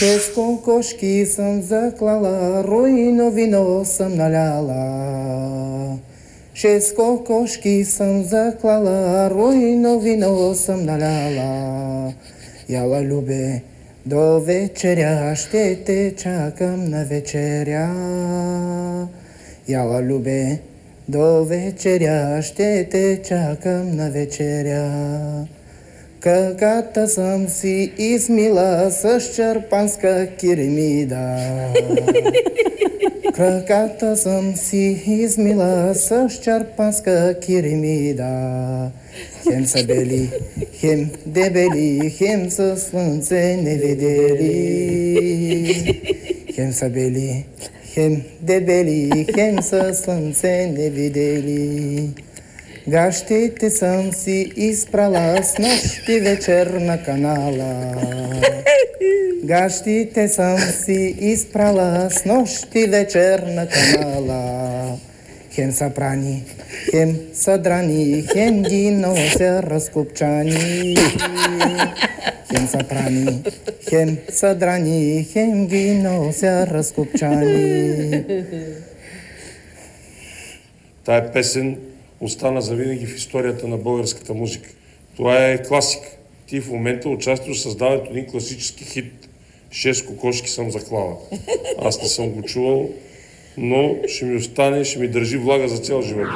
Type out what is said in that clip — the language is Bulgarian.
6 кокошки съм заклала, руйно вино съм наляла. 6 кокошки съм заклала, руйно вино съм наляла. Яла, любе, до вечеря ще те чакам на вечеря. Яла, любе, до вечеря ще те чакам на вечеря. Каката съм си измила с черпанска киримида. Краката съм си измила с черпанска киримида. Хем са бели, хем дебели, хем със слънце не видели. Хем са бели, хем дебели, хем със слънце не видели. Гащите съм си изпрала с нощи вечер на канала. Гащите съм си изпрала с нощи вечер на канала. Хем са прани, хем са драни, хем ги нося разкопчани. Хем са прани, хем са драни, хем ги нося разкопчани. Тая песен остана завинаги в историята на българската музика. Това е класика. Ти в момента участваш в създаването един класически хит. 6 кокошки съм заклала. Аз не съм го чувал, но ще ми остане, ще ми държи влага за цял живот.